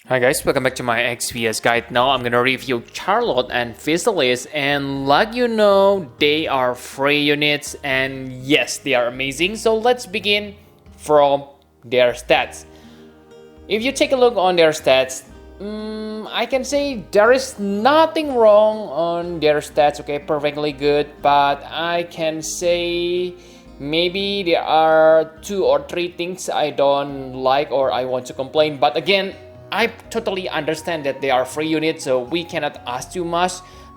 Hi guys, welcome back to my XPS guide. Now I'm gonna review Charlotte and Physalis, and like you know, they are free units and yes, they are amazing. So let's begin from their stats. If you take a look on their stats, I can say there is nothing wrong on their stats, okay, perfectly good, but I can say maybe there are 2 or 3 things I don't like or I want to complain, but again, I totally understand that they are free units, so we cannot ask too much.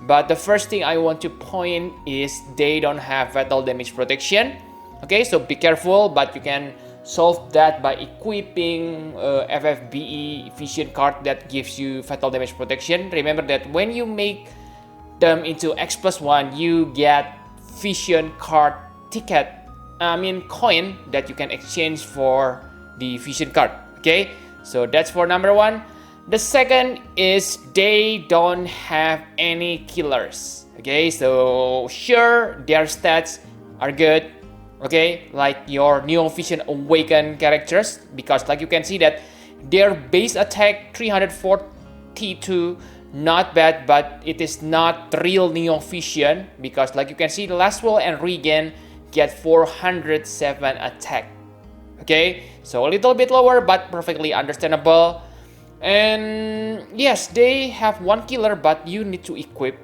But the first thing I want to point is they don't have fatal damage protection. Okay, so be careful, but you can solve that by equipping FFBE efficient card that gives you fatal damage protection. Remember that when you make them into X+1, you get fission card ticket, coin that you can exchange for the fission card. Okay. So that's for number 1. The second is they don't have any killers. Okay, so sure their stats are good. Okay, like your Neo Vision Awakened characters, because like you can see that their base attack 342, not bad, but it is not real Neo Vision, because like you can see the Lassgen and Regen get 407 attack. Okay, so a little bit lower, but perfectly understandable. And yes, they have 1 killer, but you need to equip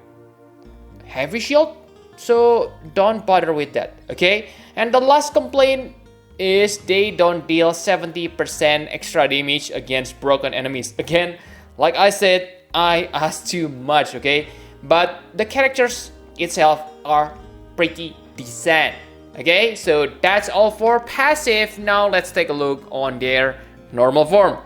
heavy shield, so don't bother with that. Okay, and the last complaint is they don't deal 70% extra damage against broken enemies. Again, like I said, I asked too much. Okay, but the characters itself are pretty decent. Okay, so that's all for passive. Now let's take a look on their normal form.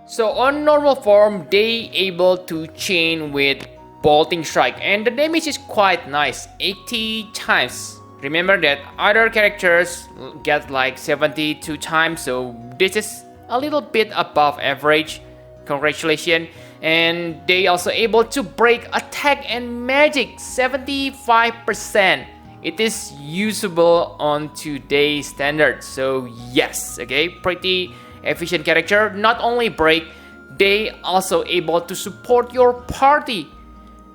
So on normal form, they able to chain with bolting strike, and the damage is quite nice, 80 times. Remember that other characters get like 72 times, so this is a little bit above average. Congratulations. And they also able to break attack and magic 75%. It is usable on today's standards. So yes, okay, pretty efficient character. Not only break, they also able to support your party.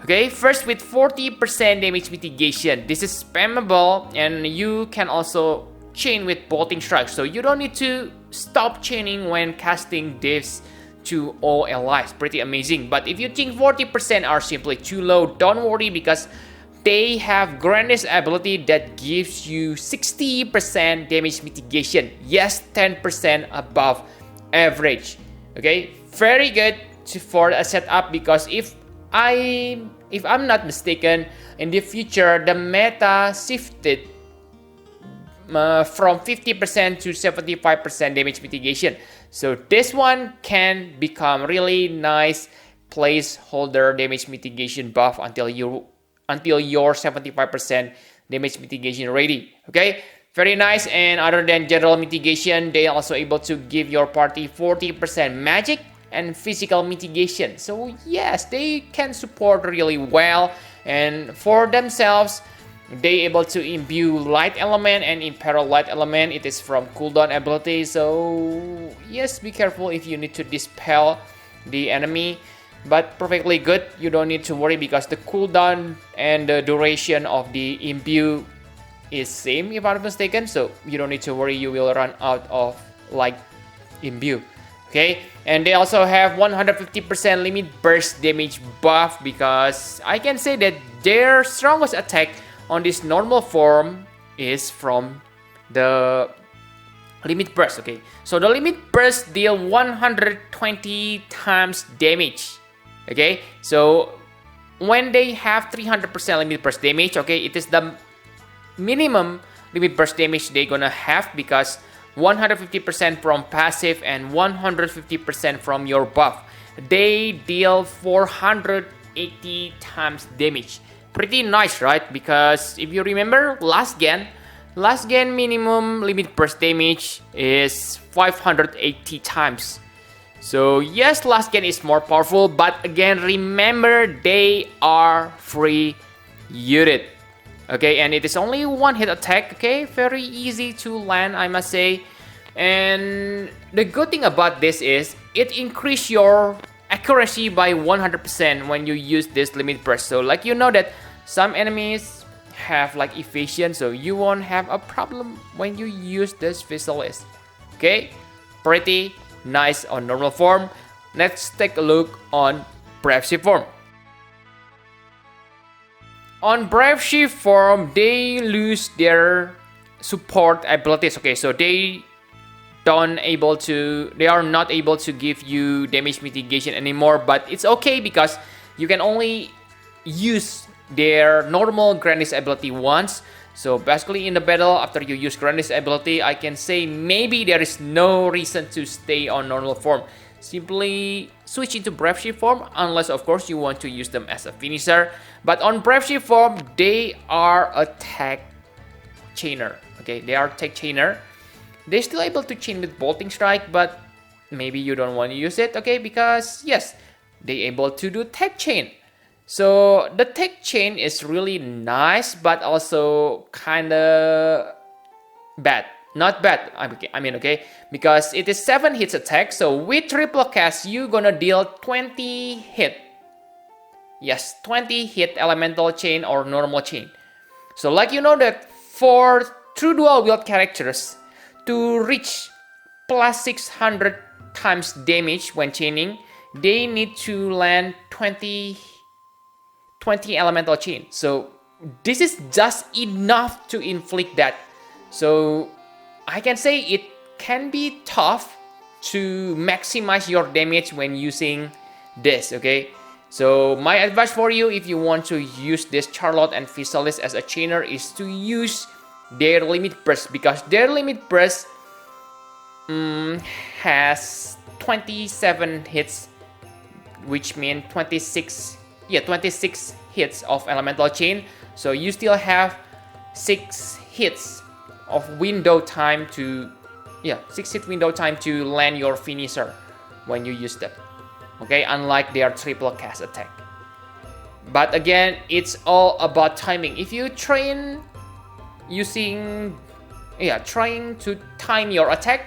Okay, first with 40% damage mitigation. This is spammable, and you can also chain with bolting strike. So you don't need to stop chaining when casting this to all allies. Pretty amazing. But if you think 40% are simply too low, don't worry, because they have grandest ability that gives you 60% damage mitigation. Yes, 10% above average. Okay, very good for a setup, because if I'm not mistaken, in the future the meta shifted from 50% to 75% damage mitigation. So this one can become really nice placeholder damage mitigation buff until your 75% damage mitigation ready. Okay, very nice. And other than general mitigation, they also able to give your party 40% magic and physical mitigation. So yes, they can support really well, and for themselves they able to imbue light element and imperial light element. It is from cooldown ability, so yes, be careful if you need to dispel the enemy, but perfectly good. You don't need to worry, because the cooldown and the duration of the imbue is same, if I'm not mistaken, so you don't need to worry you will run out of light imbue. Okay, and they also have 150% limit burst damage buff, because I can say that their strongest attack on this normal form is from the limit burst. Okay, so the limit burst deal 120 times damage. Okay, so when they have 300% limit burst damage, okay, it is the minimum limit burst damage they gonna have, because 150% from passive and 150% from your buff. They deal 480 times damage. Pretty nice, right? Because if you remember Lassgen minimum limit burst damage is 580 times. So yes, Lassgen is more powerful, but again, remember they are free unit. Okay, and it is only one hit attack. Okay, very easy to land, I must say. And the good thing about this is it increases your accuracy by 100% when you use this limit burst. So like you know that some enemies have like evasion, so you won't have a problem when you use this Physalis. Okay, pretty nice on normal form. Let's take a look on Brave Shift form. On Brave Shift form, they lose their support abilities. Okay, so they are not able to give you damage mitigation anymore, but it's okay because you can only use their normal Grandis ability once. So basically in the battle, after you use Grandis ability, I can say maybe there is no reason to stay on normal form. Simply switch into Brave Shift form, unless of course you want to use them as a finisher. But on Brave Shift form, they are a tech chainer. Okay, they are tech chainer. They're still able to chain with bolting strike, but maybe you don't want to use it, okay? Because yes, they're able to do tech chain. So the tech chain is really nice, but also kinda bad. Not bad, I mean, okay? Because it is 7 hits attack, so with triple cast, you're gonna deal 20 hit. Yes, 20 hit elemental chain or normal chain. So like you know that for true dual wield characters, to reach plus 600 times damage when chaining, they need to land 20 elemental chain. So this is just enough to inflict that. So I can say it can be tough to maximize your damage when using this, okay? So my advice for you, if you want to use this Charlotte and Physalis as a chainer, is to use their limit burst, because their limit burst has 27 hits, which means 26 hits of elemental chain. So you still have 6 hits of window time to 6 hit window time to land your finisher when you use them. Okay, unlike their triple cast attack. But again, it's all about timing. If you train trying to time your attack,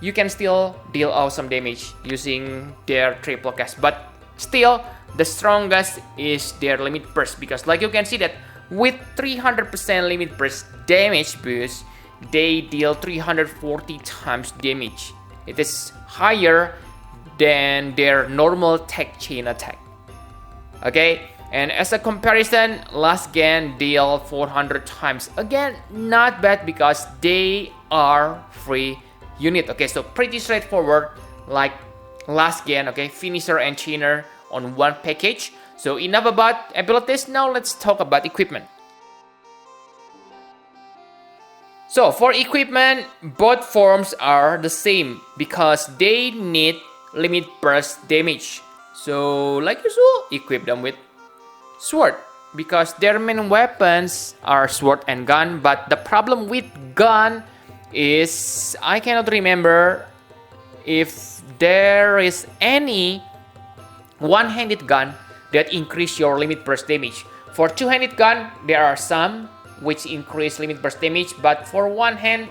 you can still deal awesome damage using their triple cast. But still, the strongest is their limit burst, because like you can see that with 300% limit burst damage boost, they deal 340 times damage. It is higher than their normal tech chain attack. Okay, and as a comparison, Lassgen deal 400 times. Again, not bad because they are free unit. Okay, so pretty straightforward, like Lassgen, okay, finisher and chainer on one package. So enough about abilities, now let's talk about equipment. So for equipment, both forms are the same because they need limit burst damage. So like usual, equip them with sword, because their main weapons are sword and gun. But the problem with gun is I cannot remember if there is any one-handed gun that increase your limit burst damage. For two-handed gun, there are some which increase limit burst damage, but for one hand,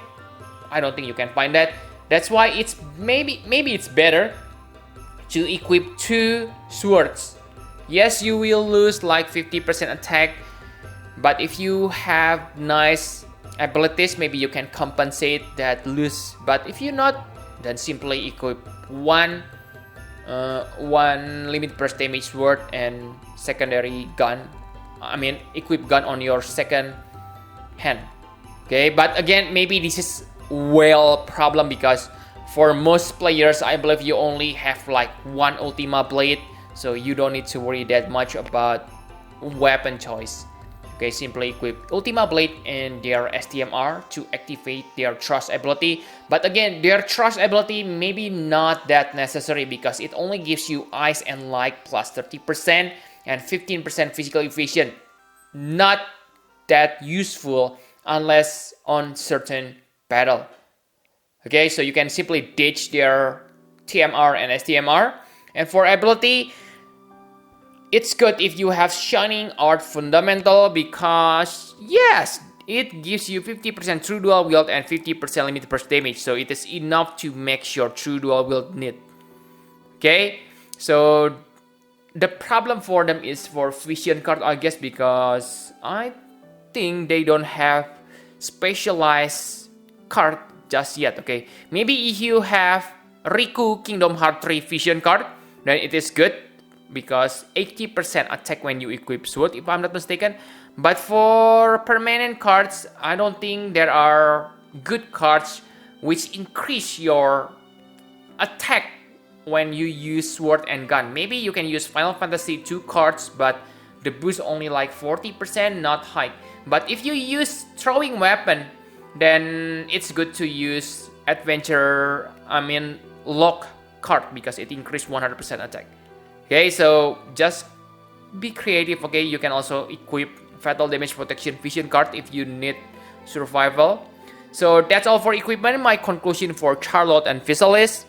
I don't think you can find that. That's why it's maybe it's better to equip 2 swords. Yes, you will lose like 50% attack, but if you have nice abilities, maybe you can compensate that loss. But if you're not, then simply equip one limit burst damage sword and secondary gun. I mean, equip gun on your second hand. Okay, but again, maybe this is problem because for most players, I believe you only have like one Ultima Blade, so you don't need to worry that much about weapon choice. Okay, simply equip Ultima Blade and their STMR to activate their Trust ability. But again, their Trust ability maybe not that necessary because it only gives you Ice and Light plus 30% and 15% physical evasion. Not that useful unless on certain battle. Okay, so you can simply ditch their TMR and STMR. And for ability, it's good if you have Shining Art Fundamental because yes, it gives you 50% true dual wield and 50% limited burst damage. So it is enough to max your true dual wield need. Okay, so the problem for them is for vision card, I guess, because I think they don't have specialized card just yet. Okay, maybe if you have Riku Kingdom Hearts 3 vision card, then it is good because 80% attack when you equip sword, if I'm not mistaken. But for permanent cards, I don't think there are good cards which increase your attack when you use sword and gun. Maybe you can use Final Fantasy 2 cards, but the boost only like 40%, not high. But if you use throwing weapon, then it's good to use lock card because it increases 100% attack. Okay, so just be creative. Okay, you can also equip fatal damage protection vision card if you need survival. So that's all for equipment. My conclusion for Charlotte and Physalis.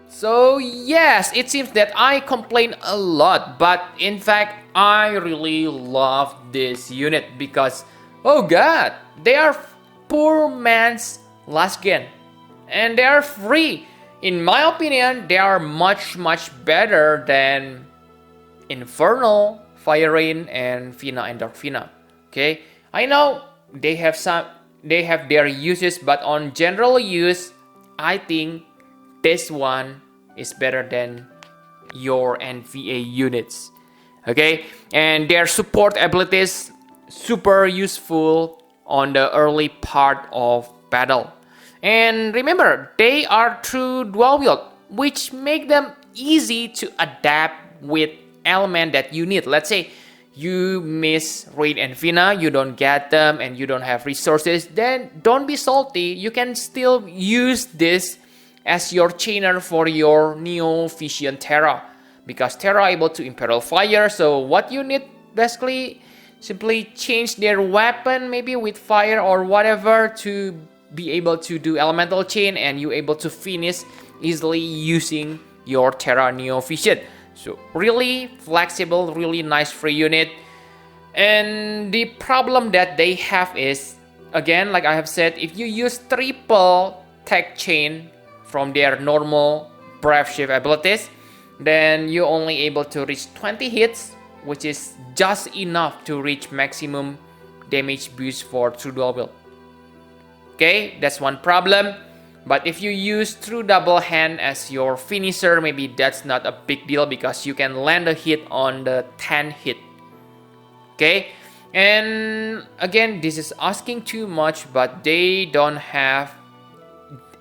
So yes, it seems that I complain a lot, but in fact I really love this unit because, oh god, they are poor man's Lassgen and they are free. In my opinion, they are much better than Infernal, Fire Rain, and Fina and Dark Fina. Okay, I know they have their uses, but on general use, I think this one is better than your NVA units. Okay, and their support abilities super useful on the early part of battle. And remember, they are true dual wield, which make them easy to adapt with element that you need. Let's say you miss Rain and Fina, you don't get them, and you don't have resources, then don't be salty. You can still use this as your chainer for your Neo Vision Terra, because Terra able to imperil fire. So what you need basically simply change their weapon maybe with fire or whatever to be able to do elemental chain, and you able to finish easily using your Terra Neo Vision. So really flexible, really nice free unit. And the problem that they have is, again, like I have said, if you use triple tech chain from their normal Brave Shift abilities, then you're only able to reach 20 hits, which is just enough to reach maximum damage boost for true dual wield. Okay, that's one problem. But if you use true double hand as your finisher, maybe that's not a big deal because you can land a hit on the 10 hit. Okay, and again, this is asking too much, but they don't have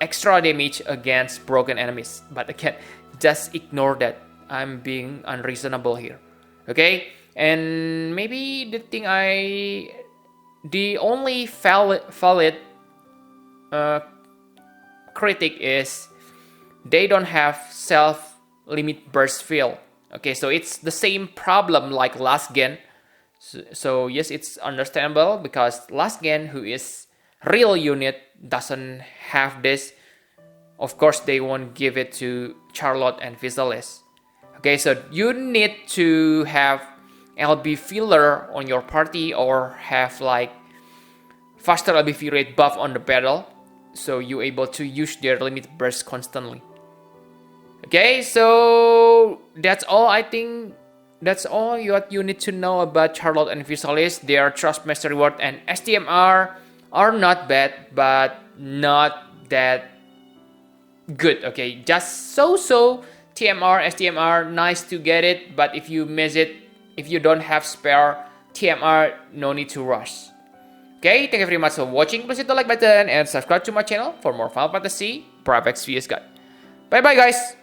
extra damage against broken enemies. But again, just ignore that. I'm being unreasonable here. Okay, and maybe the only valid critic is they don't have self limit burst field. Okay, so it's the same problem like Lassgen. So yes, it's understandable because Lassgen, who is real unit, doesn't have this. Of course, they won't give it to Charlotte and Physalis. Okay, so you need to have LB filler on your party or have like faster LBV rate buff on the battle, so you're able to use their limit burst constantly. Okay, so that's all. I think that's all what you need to know about Charlotte and Physalis. Their Trust Master Reward and STMR are not bad, but not that good. Okay, just so TMR, STMR, nice to get it, but if you miss it, if you don't have spare TMR, no need to rush. Okay, thank you very much for watching. Please hit the like button and subscribe to my channel for more Final Fantasy Brave Exvius guide. Bye bye guys!